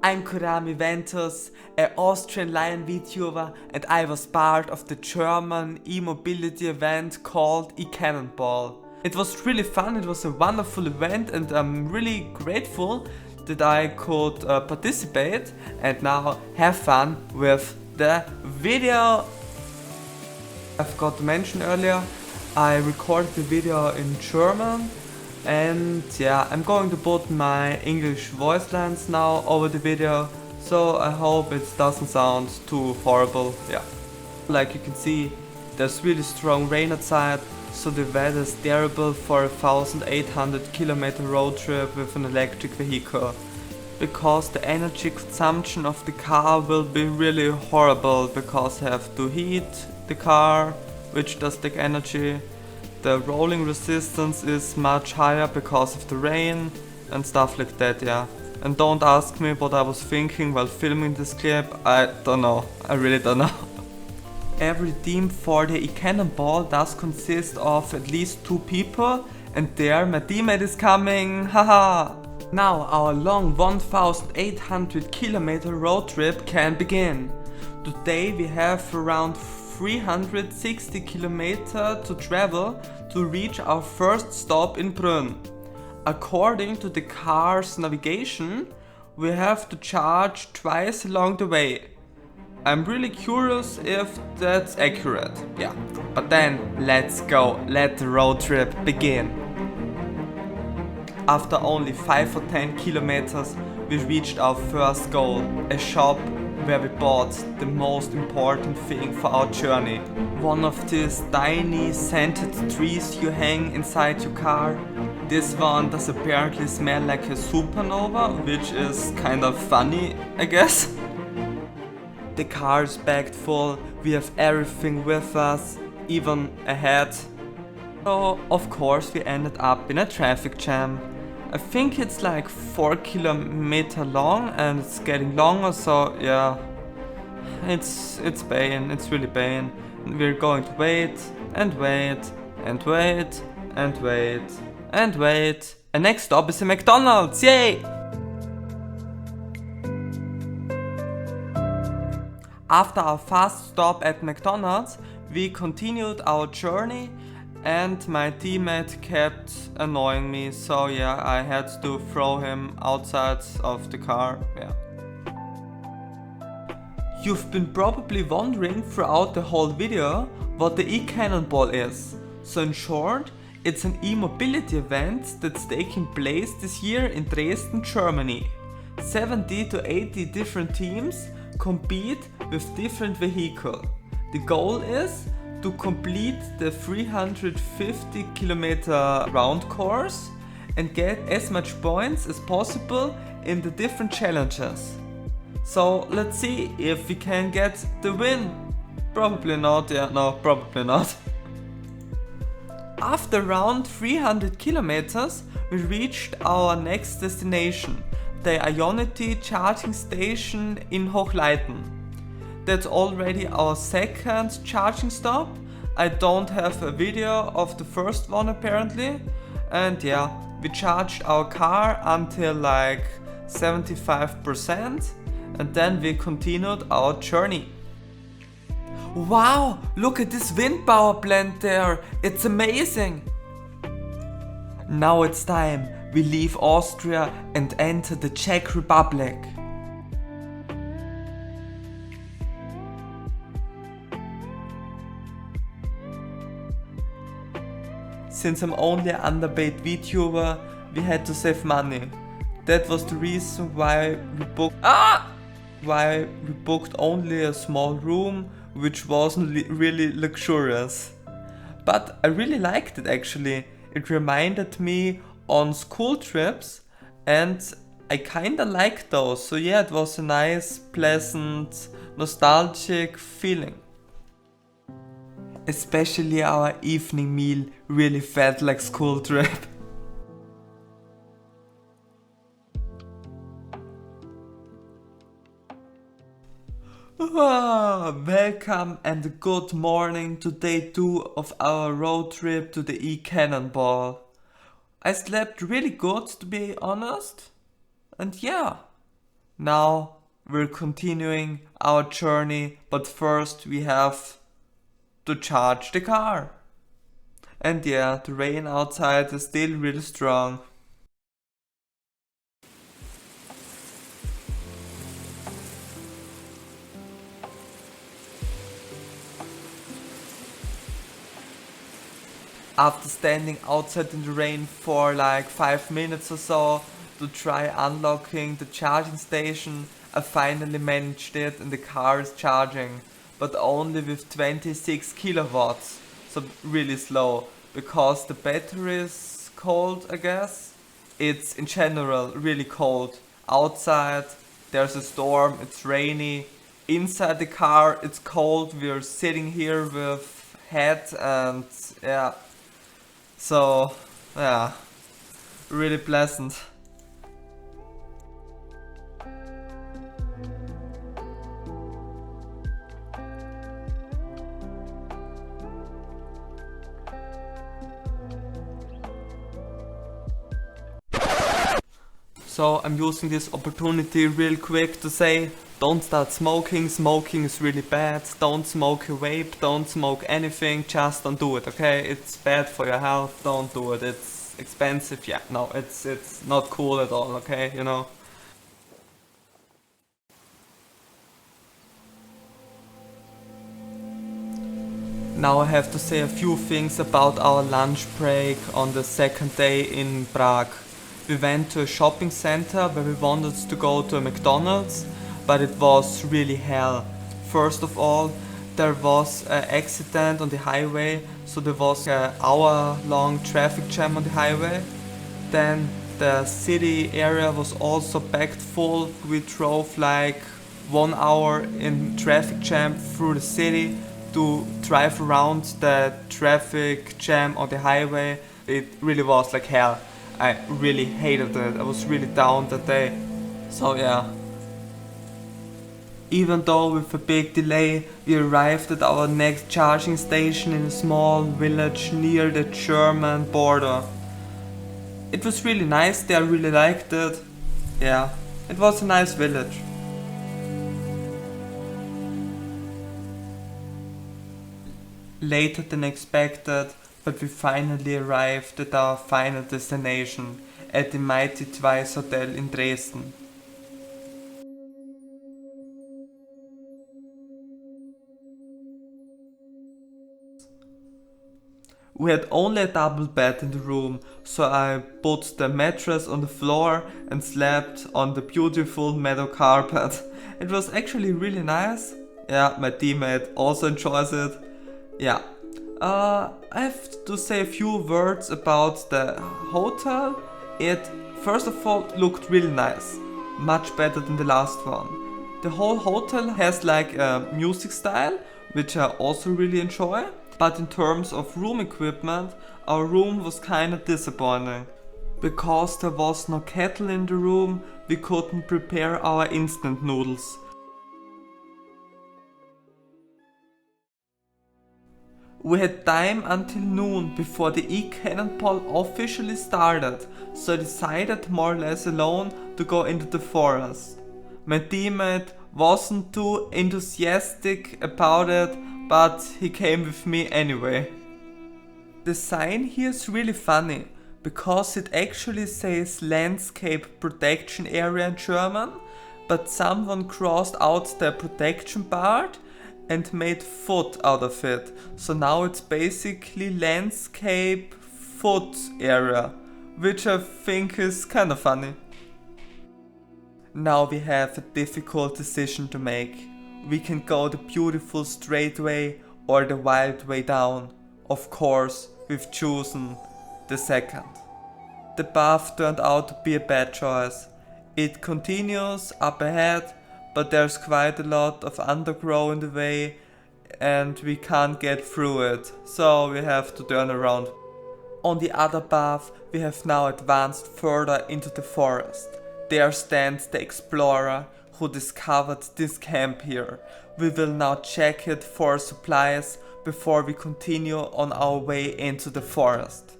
I'm Kurayami Ventus, an Austrian Lion VTuber, and I was part of the German e-mobility event called E-Cannonball. It was really fun, it was a wonderful event, and I'm really grateful that I could participate and now have fun with the video. I forgot to mention earlier, I recorded the video in German. And yeah, I'm going to put my English voice lines now over the video, so I hope it doesn't sound too horrible. Yeah. Like you can see, there's really strong rain outside, so the weather is terrible for a 1800 kilometer road trip with an electric vehicle. Because the energy consumption of the car will be really horrible, because I have to heat the car, which does take energy. The rolling resistance is much higher because of the rain and stuff like that, yeah. And don't ask me what I was thinking while filming this clip, I don't know, I really don't know. Every team for the E-Cannonball does consist of at least 2 people, and there my teammate is coming, haha! Now our long 1800 kilometer road trip can begin. Today we have around 360 kilometers to travel to reach our first stop in Brünn. According to the car's navigation, we have to charge twice along the way. I'm really curious if that's accurate. Yeah, but then let's go, let the road trip begin. After only 5 or 10 kilometers, we reached our first goal, a shop where we bought the most important thing for our journey. One of these tiny scented trees you hang inside your car. This one does apparently smell like a supernova, which is kind of funny, I guess. The car is packed full, we have everything with us, even a hat. So of course we ended up in a traffic jam. I think it's like 4 kilometers long and it's getting longer, so yeah, it's pain, it's really pain. We're going to wait and wait and wait and wait and wait. And next stop is a McDonald's, yay! After our fast stop at McDonald's, we continued our journey. And my teammate kept annoying me, so yeah, I had to throw him outside of the car, yeah. You've been probably wondering throughout the whole video what the E-Cannonball is. So in short, it's an e-mobility event that's taking place this year in Dresden, Germany. 70 to 80 different teams compete with different vehicles. The goal is to complete the 350 kilometer round course and get as much points as possible in the different challenges. So let's see if we can get the win. Probably not, yeah, no, probably not. After around 300 kilometers, we reached our next destination, the Ionity charging station in Hochleiten. That's already our second charging stop. I don't have a video of the first one apparently. And yeah, we charged our car until like 75% and then we continued our journey. Wow, look at this wind power plant there, it's amazing! Now it's time, we leave Austria and enter the Czech Republic. Since I'm only an underpaid VTuber, we had to save money. That was the reason why we booked only a small room, which wasn't really luxurious. But I really liked it actually. It reminded me on school trips and I kinda liked those. So yeah, it was a nice, pleasant, nostalgic feeling. Especially our evening meal really felt like school trip. Welcome and good morning to day 2 of our road trip to the E-Cannonball. I slept really good, to be honest. And yeah, Now we're continuing our journey, but first we have to charge the car. And yeah, the rain outside is still really strong. After standing outside in the rain for like 5 minutes or so to try unlocking the charging station, I finally managed it and the car is charging, but only with 26 kilowatts, so really slow, because the battery is cold, I guess. It's in general really cold. Outside there's a storm, it's rainy. Inside the car it's cold, we're sitting here with hat and yeah. So, yeah, really pleasant. So I'm using this opportunity real quick to say, don't start smoking, smoking is really bad, don't smoke a vape, don't smoke anything, just don't do it, okay? It's bad for your health, don't do it, it's expensive, yeah, no, it's not cool at all, okay, you know? Now I have to say a few things about our lunch break on the second day in Prague. We went to a shopping center where we wanted to go to a McDonald's, but it was really hell. First of all, there was an accident on the highway, so there was an hour-long traffic jam on the highway. Then the city area was also packed full. We drove like 1 hour in traffic jam through the city to drive around the traffic jam on the highway. It really was like hell. I really hated it. I was really down that day. So yeah. Even though with a big delay, we arrived at our next charging station in a small village near the German border. It was really nice there, I really liked it. Yeah, it was a nice village. Later than expected, but we finally arrived at our final destination, at the Mighty Twice Hotel in Dresden. We had only a double bed in the room, so I put the mattress on the floor and slept on the beautiful meadow carpet. It was actually really nice. Yeah, my teammate also enjoys it. Yeah. I have to say a few words about the hotel. It, first of all, looked really nice. Much better than the last one. The whole hotel has like a music style, which I also really enjoy. But in terms of room equipment, our room was kinda disappointing. Because there was no kettle in the room, we couldn't prepare our instant noodles. We had time until noon before the E-Cannonball officially started, so I decided more or less alone to go into the forest. My teammate wasn't too enthusiastic about it, but he came with me anyway. The sign here is really funny, because it actually says landscape protection area in German, but someone crossed out the protection part and made foot out of it. So now it's basically landscape foot area, which I think is kinda funny. Now we have a difficult decision to make. We can go the beautiful straight way or the wild way down. Of course, we've chosen the second. The path turned out to be a bad choice. It continues up ahead, but there's quite a lot of undergrowth in the way and we can't get through it, so we have to turn around. On the other path, we have now advanced further into the forest. There stands the explorer who discovered this camp here. We will now check it for supplies before we continue on our way into the forest.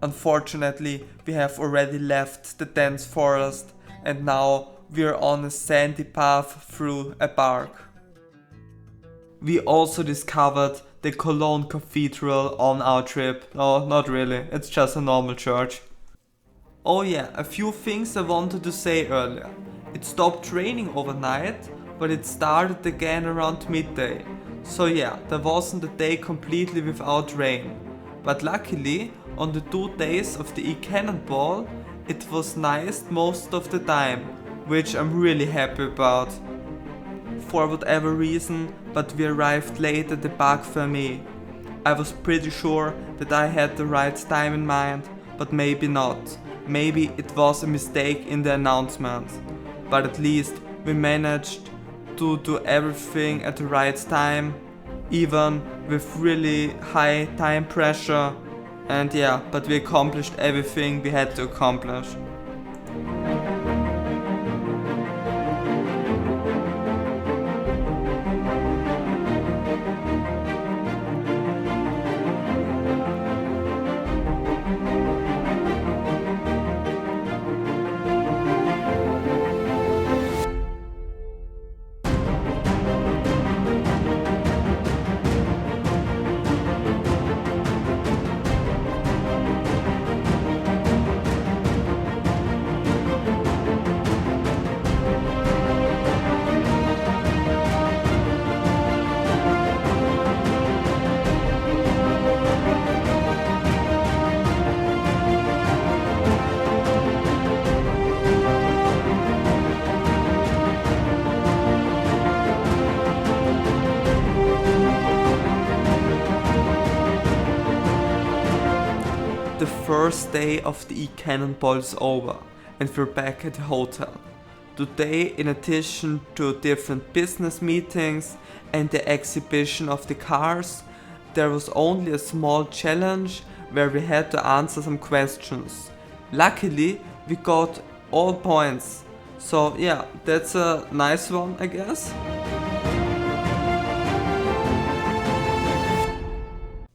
Unfortunately, we have already left the dense forest and now we're on a sandy path through a park. We also discovered the Cologne Cathedral on our trip. No, not really, it's just a normal church. Oh yeah, a few things I wanted to say earlier. It stopped raining overnight, but it started again around midday. So yeah, there wasn't a day completely without rain. But luckily, on the 2 days of the E-Cannonball, it was nice most of the time, which I'm really happy about. For whatever reason, but we arrived late at the Parc Fermé. I was pretty sure that I had the right time in mind, but maybe not. Maybe it was a mistake in the announcement. But at least we managed to do everything at the right time, even with really high time pressure. And yeah, but we accomplished everything we had to accomplish. The first day of the E-Cannonball is over and we're back at the hotel. Today, in addition to different business meetings and the exhibition of the cars, there was only a small challenge where we had to answer some questions. Luckily, we got all points. So yeah, that's a nice one, I guess.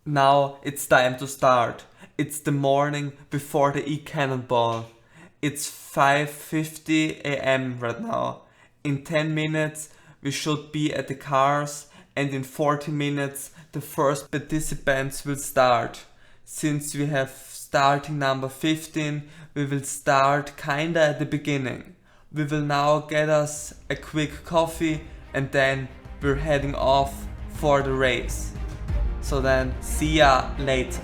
Now it's time to start. It's the morning before the E-Cannonball. It's 5:50 AM right now. In 10 minutes we should be at the cars and in 40 minutes the first participants will start. Since we have starting number 15, we will start kinda at the beginning. We will now get us a quick coffee and then we're heading off for the race. So then, see ya later.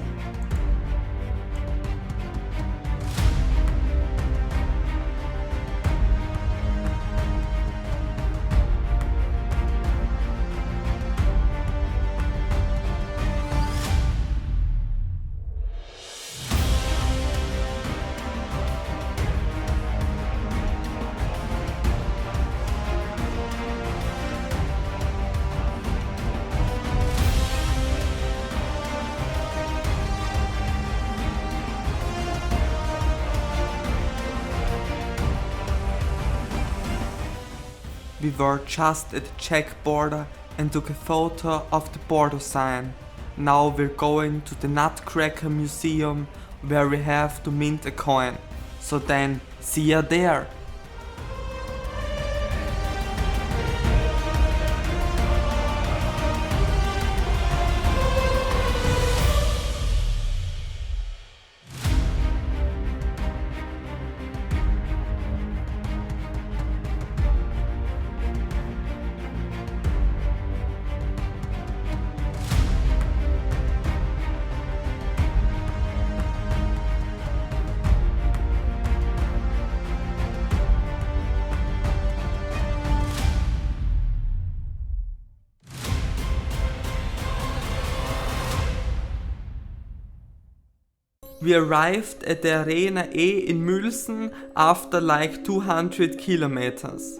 We were just at the check border and took a photo of the border sign. Now we're going to the Nutcracker Museum where we have to mint a coin. So then, see ya there! We arrived at the Arena E in Mülsen after like 200 kilometers.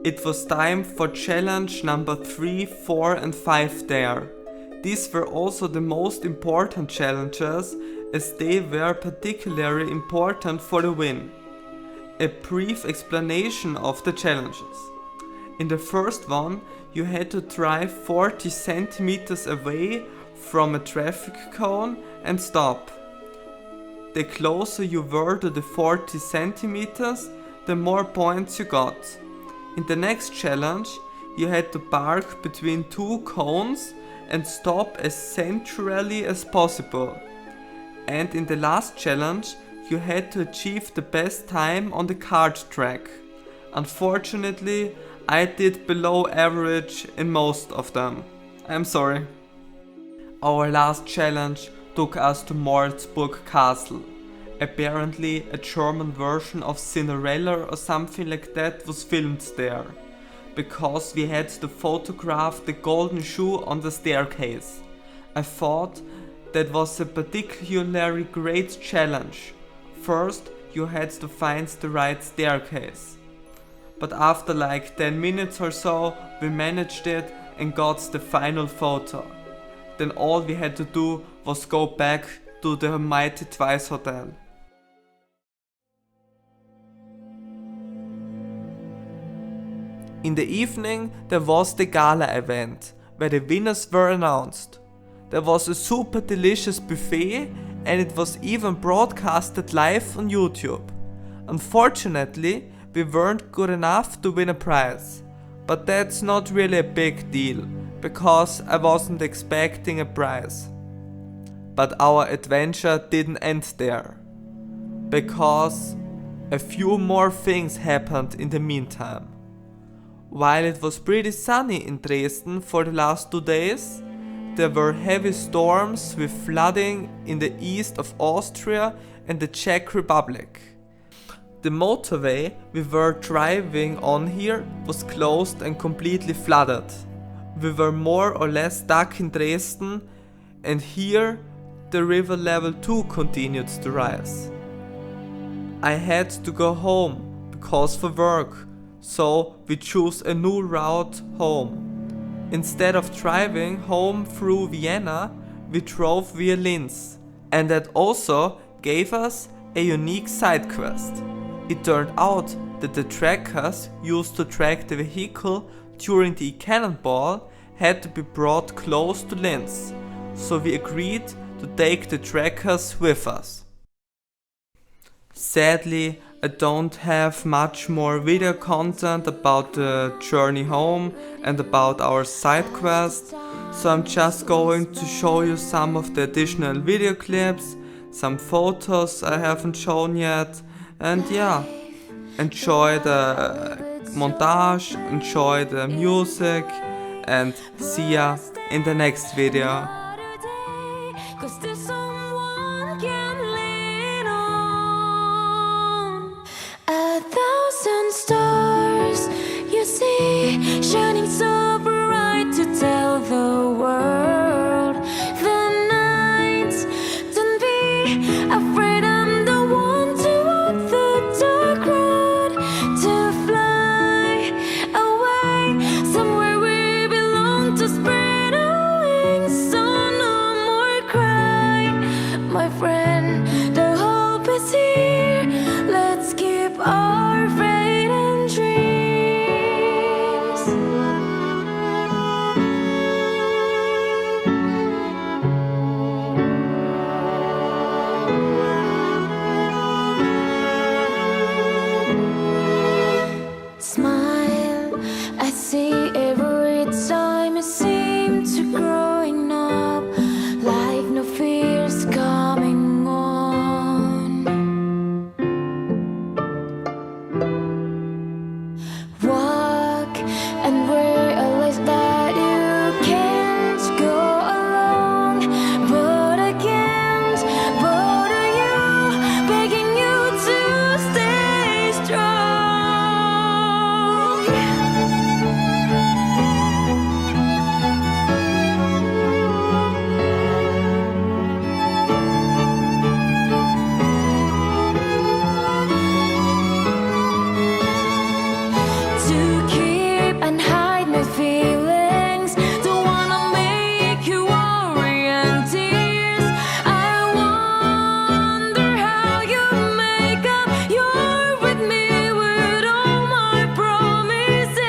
It was time for challenge number 3, 4 and 5 there. These were also the most important challenges as they were particularly important for the win. A brief explanation of the challenges. In the first one, you had to drive 40 centimeters away from a traffic cone and stop. The closer you were to the 40 centimeters, the more points you got. In the next challenge, you had to park between two cones and stop as centrally as possible. And in the last challenge, you had to achieve the best time on the kart track. Unfortunately, I did below average in most of them. I'm sorry. Our last challenge took us to Malzburg Castle. Apparently a German version of Cinderella or something like that was filmed there. Because we had to photograph the golden shoe on the staircase. I thought that was a particularly great challenge. First, you had to find the right staircase. But after like 10 minutes or so, we managed it and got the final photo. Then all we had to do was go back to the mighty Twice Hotel. In the evening there was the gala event, where the winners were announced. There was a super delicious buffet and it was even broadcasted live on YouTube. Unfortunately, we weren't good enough to win a prize. But that's not really a big deal, because I wasn't expecting a prize. But our adventure didn't end there, because a few more things happened in the meantime. While it was pretty sunny in Dresden for the last 2 days, there were heavy storms with flooding in the east of Austria and the Czech Republic. The motorway we were driving on here was closed and completely flooded. We were more or less stuck in Dresden, and here the river level too continued to rise. I had to go home because for work, so we chose a new route home. Instead of driving home through Vienna, we drove via Linz, and that also gave us a unique side quest. It turned out that the trackers used to track the vehicle during the E-Cannonball had to be brought close to Linz, so we agreed to take the trackers with us. Sadly, I don't have much more video content about the journey home and about our side quest, so I'm just going to show you some of the additional video clips, some photos I haven't shown yet, and yeah, enjoy the montage, enjoy the music, and see ya in the next video. Stars you see shining so bright to tell the world the nights. Don't be afraid, I'm the one to walk the dark road, to fly away somewhere we belong, to spread our wings so no more cry. My friend, the hope is here, let's keep our faith. Smile, I see every time you seem to growing up, like no fears coming on. Walk and realize that you can't go along, but I can't bother you, begging you to stay strong. To keep and hide my feelings, don't wanna make you worry and tears. I wonder how you make up. You're with me with all my promises.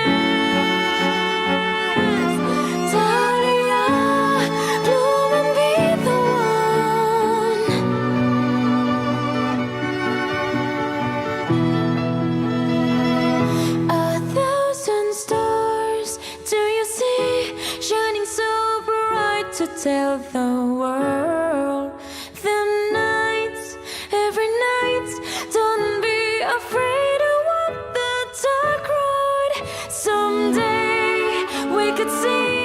Dahlia, bloom and be the one. tell the world. The nights, every night, don't be afraid to walk the dark road. Someday we could see